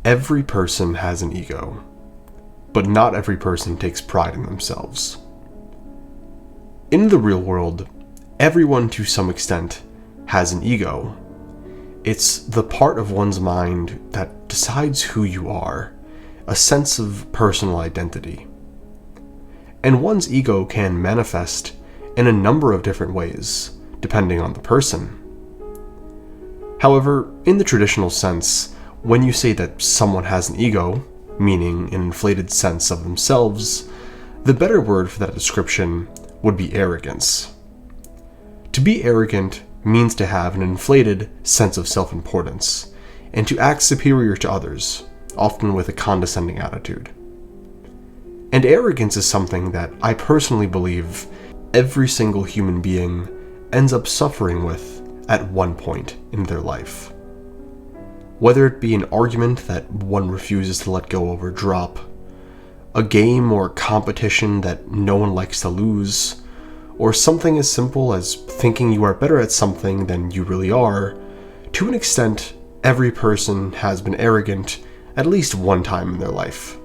Every person has an ego, but not every person takes pride in themselves. In the real world, everyone to some extent has an ego. It's the part of one's mind that decides who you are, a sense of personal identity. And one's ego can manifest in a number of different ways, depending on the person. However, in the traditional sense, when you say that someone has an ego, meaning an inflated sense of themselves, the better word for that description would be arrogance. To be arrogant means to have an inflated sense of self-importance, and to act superior to others, often with a condescending attitude. And arrogance is something that I personally believe every single human being ends up suffering with at one point in their life. Whether it be an argument that one refuses to let go of or drop, a game or competition that no one likes to lose, or something as simple as thinking you are better at something than you really are, to an extent, every person has been arrogant at least one time in their life.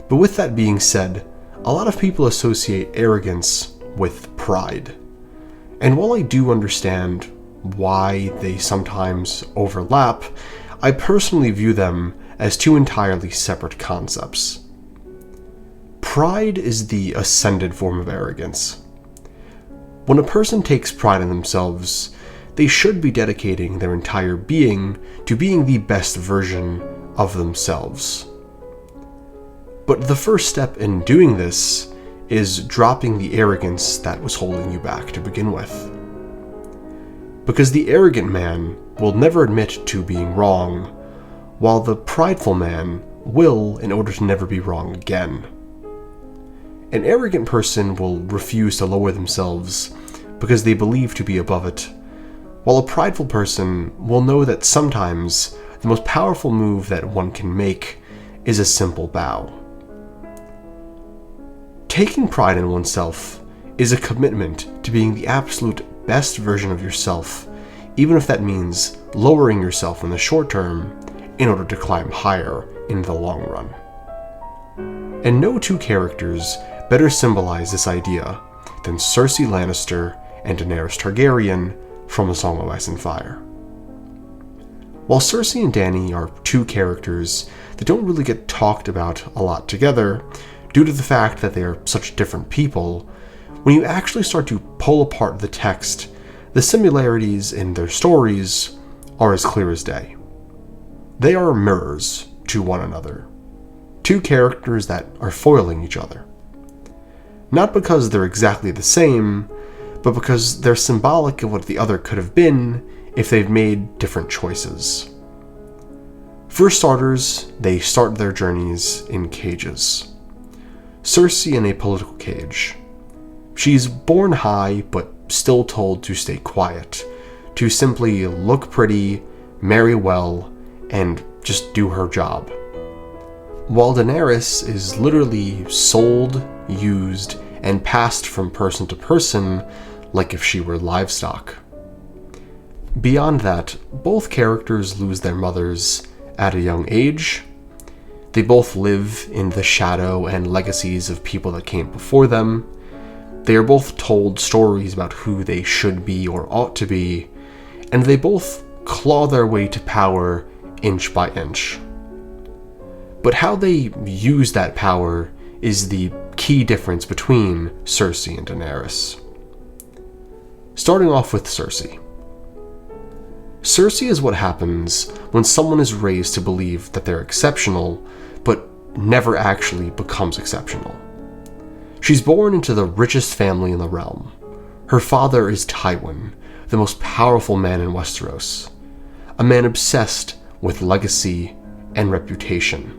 But with that being said, a lot of people associate arrogance with pride. And while I do understand why they sometimes overlap, I personally view them as two entirely separate concepts. Pride is the ascended form of arrogance. When a person takes pride in themselves, they should be dedicating their entire being to being the best version of themselves. But the first step in doing this is dropping the arrogance that was holding you back to begin with. Because the arrogant man will never admit to being wrong, while the prideful man will in order to never be wrong again. An arrogant person will refuse to lower themselves because they believe to be above it, while a prideful person will know that sometimes the most powerful move that one can make is a simple bow. Taking pride in oneself is a commitment to being the absolute best version of yourself, even if that means lowering yourself in the short term in order to climb higher in the long run. And no two characters better symbolize this idea than Cersei Lannister and Daenerys Targaryen from A Song of Ice and Fire. While Cersei and Dany are two characters that don't really get talked about a lot together, due to the fact that they are such different people, when you actually start to pull apart the text, the similarities in their stories are as clear as day. They are mirrors to one another, two characters that are foiling each other. Not because they're exactly the same, but because they're symbolic of what the other could have been if they've made different choices. For starters, they start their journeys in cages. Cersei in a political cage. She's born high, but still told to stay quiet, to simply look pretty, marry well, and just do her job. While Daenerys is literally sold, used, and passed from person to person like if she were livestock. Beyond that, both characters lose their mothers at a young age. They both live in the shadow and legacies of people that came before them. They are both told stories about who they should be or ought to be, and they both claw their way to power inch by inch. But how they use that power is the key difference between Cersei and Daenerys. Starting off with Cersei. Cersei is what happens when someone is raised to believe that they're exceptional, but never actually becomes exceptional. She's born into the richest family in the realm. Her father is Tywin, the most powerful man in Westeros, a man obsessed with legacy and reputation.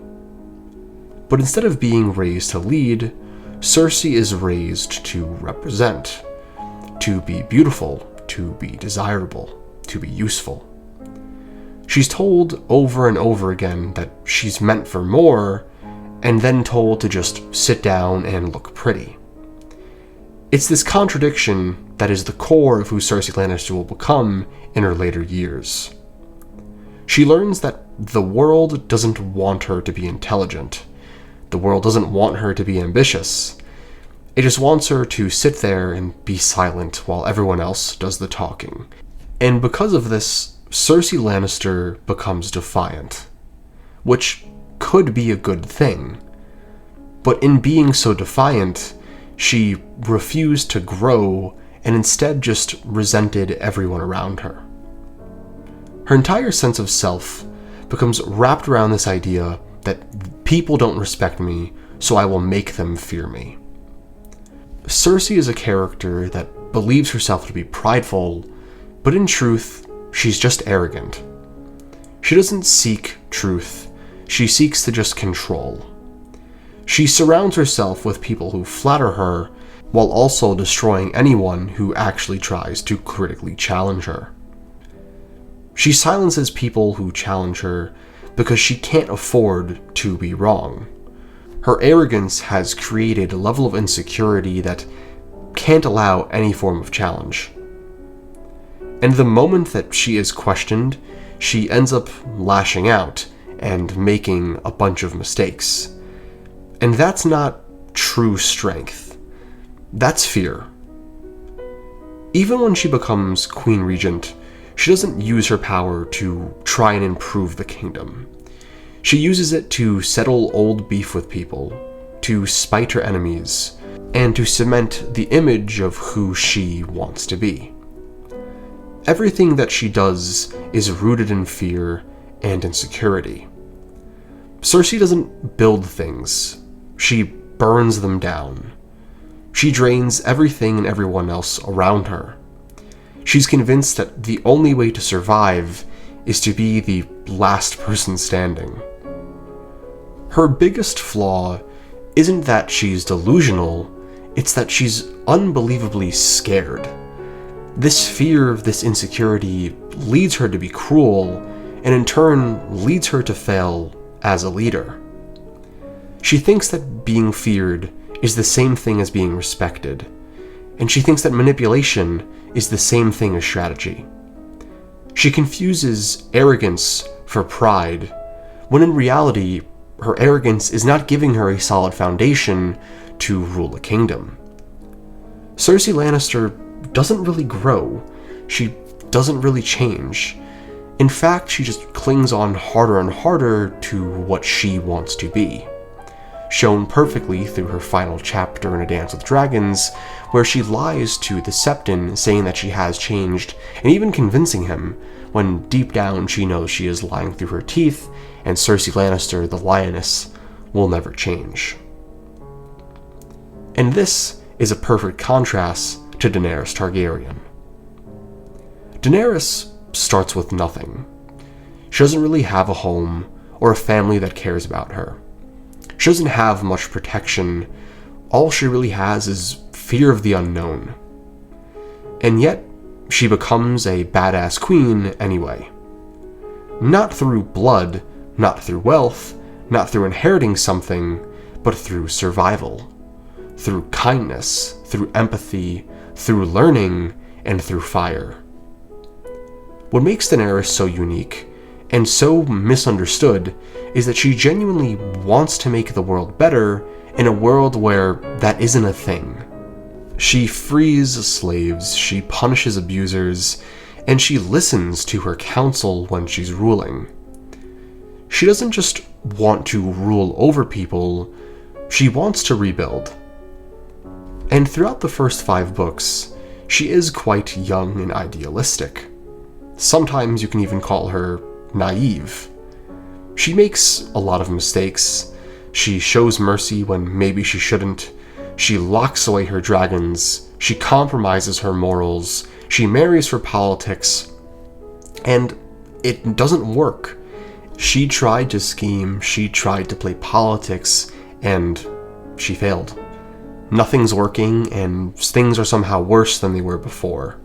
But instead of being raised to lead, Cersei is raised to represent, to be beautiful, to be desirable, to be useful. She's told over and over again that she's meant for more, and then told to just sit down and look pretty. It's this contradiction that is the core of who Cersei Lannister will become in her later years. She learns that the world doesn't want her to be intelligent. The world doesn't want her to be ambitious. It just wants her to sit there and be silent while everyone else does the talking. And because of this, Cersei Lannister becomes defiant, which could be a good thing. But in being so defiant, she refused to grow and instead just resented everyone around her. Her entire sense of self becomes wrapped around this idea that people don't respect me, so I will make them fear me. Cersei is a character that believes herself to be prideful, but in truth, she's just arrogant. She doesn't seek truth, she seeks to just control. She surrounds herself with people who flatter her, while also destroying anyone who actually tries to critically challenge her. She silences people who challenge her because she can't afford to be wrong. Her arrogance has created a level of insecurity that can't allow any form of challenge. And the moment that she is questioned, she ends up lashing out and making a bunch of mistakes. And that's not true strength. That's fear. Even when she becomes Queen Regent, she doesn't use her power to try and improve the kingdom. She uses it to settle old beef with people, to spite her enemies, and to cement the image of who she wants to be. Everything that she does is rooted in fear and insecurity. Cersei doesn't build things, she burns them down. She drains everything and everyone else around her. She's convinced that the only way to survive is to be the last person standing. Her biggest flaw isn't that she's delusional, it's that she's unbelievably scared. This fear, this insecurity, leads her to be cruel, and in turn leads her to fail as a leader. She thinks that being feared is the same thing as being respected, and she thinks that manipulation is the same thing as strategy. She confuses arrogance for pride, when in reality, her arrogance is not giving her a solid foundation to rule a kingdom. Cersei Lannister doesn't really grow. She doesn't really change. In fact, she just clings on harder and harder to what she wants to be. Shown perfectly through her final chapter in A Dance with Dragons, where she lies to the Septon saying that she has changed, and even convincing him, when deep down she knows she is lying through her teeth, and Cersei Lannister, the lioness, will never change. And this is a perfect contrast to Daenerys Targaryen. Daenerys starts with nothing. She doesn't really have a home or a family that cares about her. She doesn't have much protection. All she really has is fear of the unknown. And yet, she becomes a badass queen anyway. Not through blood, not through wealth, not through inheriting something, but through survival. Through kindness, through empathy, through learning, and through fire. What makes Daenerys so unique and so misunderstood is that she genuinely wants to make the world better in a world where that isn't a thing. She frees slaves, she punishes abusers, and she listens to her council when she's ruling. She doesn't just want to rule over people, she wants to rebuild. And throughout the first 5 books, she is quite young and idealistic. Sometimes you can even call her naive. She makes a lot of mistakes. She shows mercy when maybe she shouldn't. She locks away her dragons. She compromises her morals. She marries for politics. And it doesn't work. She tried to scheme, she tried to play politics, and she failed. Nothing's working, and things are somehow worse than they were before.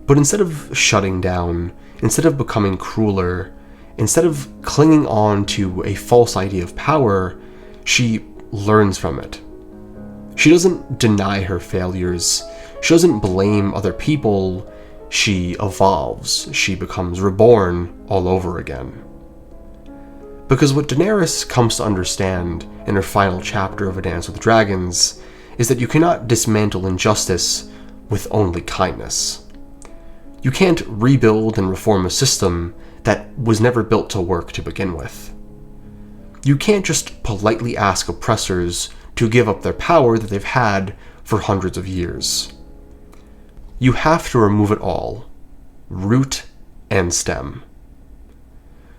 But instead of shutting down, instead of becoming crueler, instead of clinging on to a false idea of power, she learns from it. She doesn't deny her failures. She doesn't blame other people. She evolves. She becomes reborn all over again. Because what Daenerys comes to understand in her final chapter of A Dance with Dragons is that you cannot dismantle injustice with only kindness. You can't rebuild and reform a system that was never built to work to begin with. You can't just politely ask oppressors to give up their power that they've had for hundreds of years. You have to remove it all, root and stem.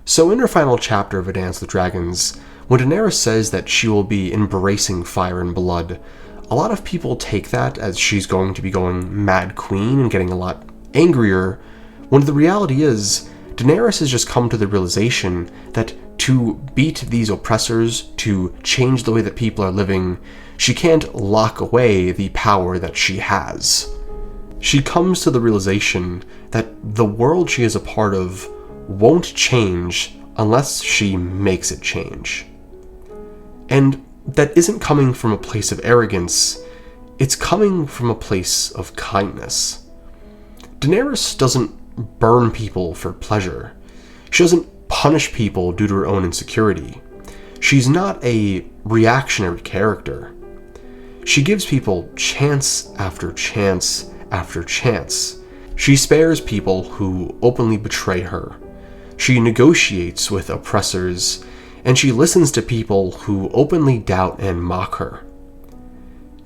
So in her final chapter of A Dance with Dragons, when Daenerys says that she will be embracing fire and blood, a lot of people take that as she's going to be going Mad Queen and getting a lot angrier, when the reality is, Daenerys has just come to the realization that to beat these oppressors, to change the way that people are living, she can't lock away the power that she has. She comes to the realization that the world she is a part of won't change unless she makes it change. And that isn't coming from a place of arrogance, it's coming from a place of kindness. Daenerys doesn't burn people for pleasure. She doesn't punish people due to her own insecurity. She's not a reactionary character. She gives people chance after chance after chance. She spares people who openly betray her. She negotiates with oppressors, and she listens to people who openly doubt and mock her.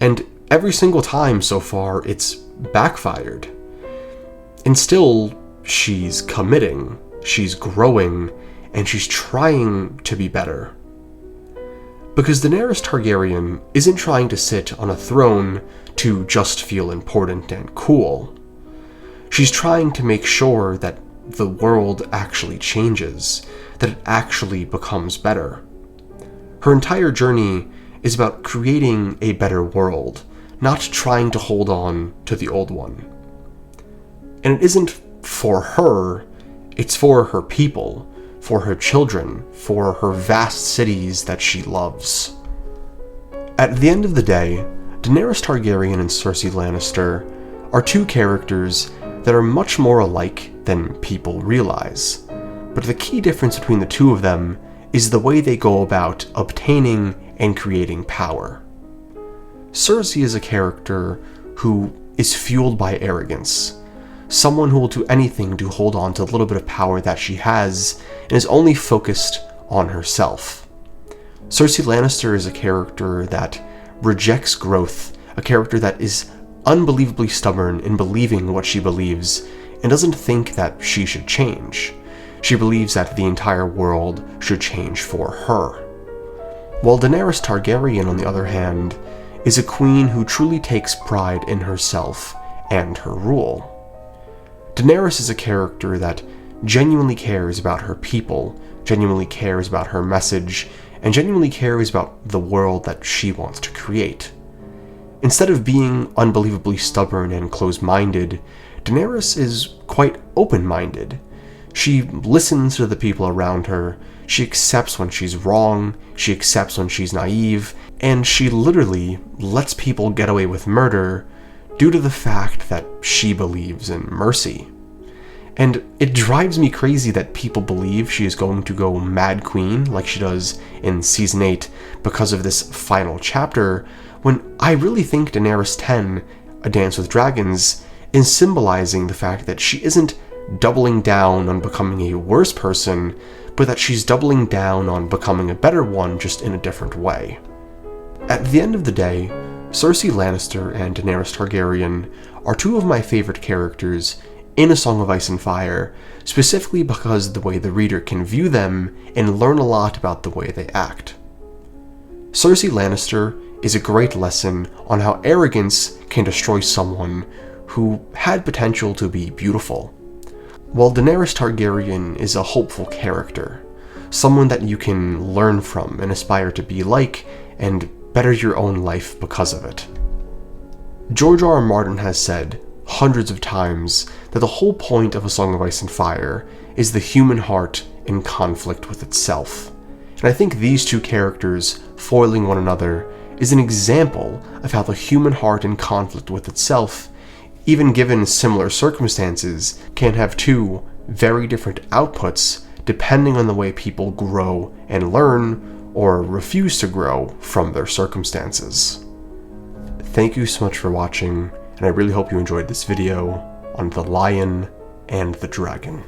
And every single time so far, it's backfired. And still, she's committing, she's growing, and she's trying to be better. Because Daenerys Targaryen isn't trying to sit on a throne to just feel important and cool. She's trying to make sure that the world actually changes, that it actually becomes better. Her entire journey is about creating a better world, not trying to hold on to the old one. And it isn't for her, it's for her people, for her children, for her vast cities that she loves. At the end of the day, Daenerys Targaryen and Cersei Lannister are two characters that are much more alike than people realize. But the key difference between the two of them is the way they go about obtaining and creating power. Cersei is a character who is fueled by arrogance, someone who will do anything to hold on to the little bit of power that she has and is only focused on herself. Cersei Lannister is a character that rejects growth, a character that is unbelievably stubborn in believing what she believes and doesn't think that she should change. She believes that the entire world should change for her. While Daenerys Targaryen, on the other hand, is a queen who truly takes pride in herself and her rule. Daenerys is a character that genuinely cares about her people, genuinely cares about her message, and genuinely cares about the world that she wants to create. Instead of being unbelievably stubborn and closed-minded, Daenerys is quite open-minded. She listens to the people around her, she accepts when she's wrong, she accepts when she's naive, and she literally lets people get away with murder due to the fact that she believes in mercy. And it drives me crazy that people believe she is going to go Mad Queen like she does in Season 8 because of this final chapter, when I really think Daenerys 10, A Dance with Dragons, is symbolizing the fact that she isn't doubling down on becoming a worse person, but that she's doubling down on becoming a better one, just in a different way. At the end of the day, Cersei Lannister and Daenerys Targaryen are two of my favorite characters in A Song of Ice and Fire, specifically because of the way the reader can view them and learn a lot about the way they act. Cersei Lannister is a great lesson on how arrogance can destroy someone who had potential to be beautiful, while Daenerys Targaryen is a hopeful character, someone that you can learn from and aspire to be like, and better your own life because of it. George R. R. Martin has said hundreds of times that the whole point of A Song of Ice and Fire is the human heart in conflict with itself. And I think these two characters foiling one another is an example of how the human heart in conflict with itself, even given similar circumstances, can have two very different outputs depending on the way people grow and learn or refuse to grow from their circumstances. Thank you so much for watching, and I really hope you enjoyed this video on the Lion and the Dragon.